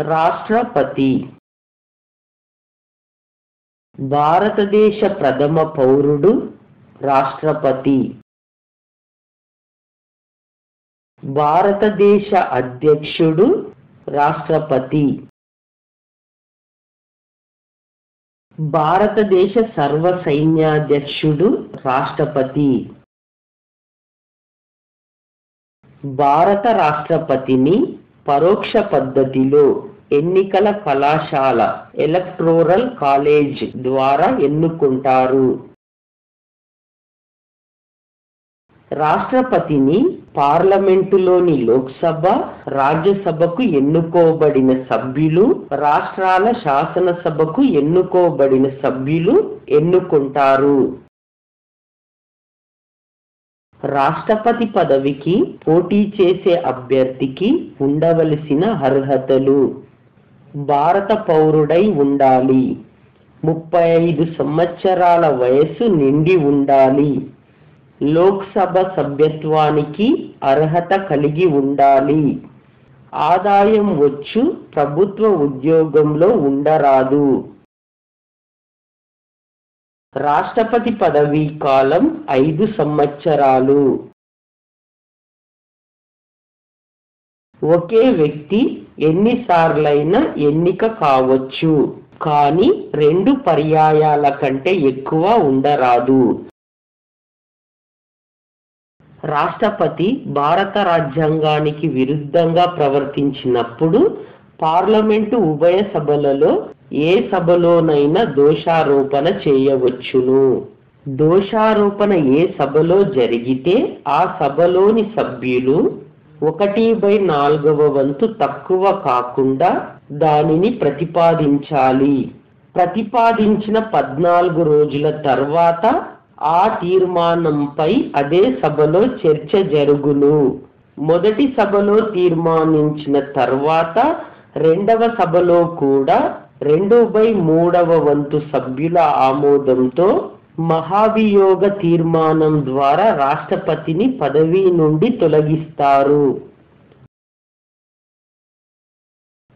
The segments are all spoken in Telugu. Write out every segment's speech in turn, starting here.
రాష్ట్రపతి భారతదేశ ప్రథమ పౌరుడు రాష్ట్రపతి. భారతదేశ అధ్యక్షుడు రాష్ట్రపతి. భారతదేశ సర్వసైన్యాధ్యక్షుడు రాష్ట్రపతి. భారత రాష్ట్రపతిని పరోక్ష పద్ధతిలో ఎన్నికల కళాశాల ఎలక్టోరల్ కాలేజ్ ద్వారా ఎన్నుకుంటారు. రాష్ట్రపతిని పార్లమెంటులోని లోక్సభ, రాజ్యసభకు ఎన్నుకోబడిన సభ్యులు, రాష్ట్రాల శాసనసభకు ఎన్నుకోబడిన సభ్యులు ఎన్నుకుంటారు. రాష్ట్రపతి పదవికి పోటీ చేసే అభ్యర్థికి ఉండవలసిన అర్హతలు: భారత పౌరుడై ఉండాలి, 35 సంవత్సరాల వయస్సు నిండి ఉండాలి, లోక్సభ సభ్యత్వానికి అర్హత కలిగి ఉండాలి, ఆదాయం వచ్చు ప్రభుత్వ ఉద్యోగంలో ఉండరాదు. రాష్ట్రపతి పదవీ కాలం 5 సంవత్సరాలు. ఒకే వ్యక్తి ఎన్నిసార్లైనా ఎన్నిక కావచ్చు, కానీ 2 పర్యాయాల కంటే ఎక్కువ ఉండరాదు. రాష్ట్రపతి భారత రాజ్యాంగానికి విరుద్ధంగా ప్రవర్తించినప్పుడు పార్లమెంటు ఉభయ సభలలో ఏ సభలోనైనా దోషారోపణ చేయవచ్చును. దోషారోపణ ఏ సభలో జరిగితే ఆ సభలోని సభ్యులు 1/4వ వంతు తక్కువ కాకుండా దానిని ప్రతిపాదించాలి. ప్రతిపాదించిన 14 రోజుల తర్వాత ఆ తీర్మానంపై అదే సభలో చర్చ జరుగును. మొదటి సభలో తీర్మానించిన తర్వాత రెండవ సభలో కూడా 2/3వ వంతు సభ్యుల ఆమోదంతో మహాభియోగ తీర్మానం ద్వారా రాష్ట్రపతిని పదవి నుండి తొలగిస్తారు.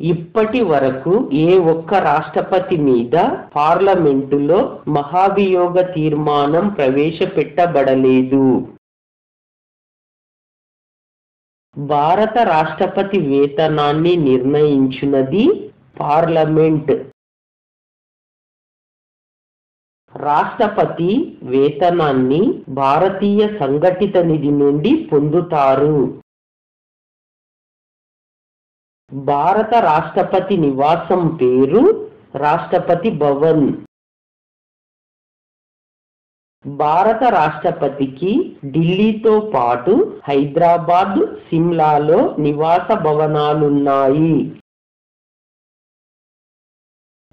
ఇప్పటి వరకు ఏ ఒక్క రాష్ట్రపతి మీద పార్లమెంటులో మహాభియోగ తీర్మానం ప్రవేశపెట్టబడలేదు. భారత రాష్ట్రపతి వేతనాన్ని నిర్ణయించున్నది పార్లమెంట్. రాష్ట్రపతి వేతనాన్ని భారతీయ సంఘటిత నిధి నుండి పొందుతారు. భారత రాష్ట్రపతి నివాసం పేరు రాష్ట్రపతి భవన్. భారత రాష్ట్రపతికి ఢిల్లీతో పాటు హైదరాబాద్, సిమ్లాలో నివాస భవనాలున్నాయి.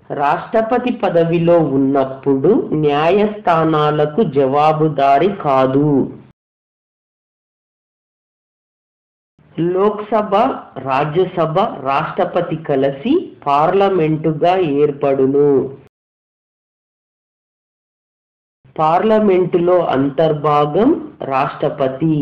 రాష్ట్రపతి పదవిలో ఉన్నప్పుడు న్యాయస్థానాలకు జవాబుదారీ కాదు. లోక్సభ, రాజ్యసభ, రాష్ట్రపతి కలిసి పార్లమెంటుగా ఏర్పడును. పార్లమెంటులో అంతర్భాగం రాష్ట్రపతి.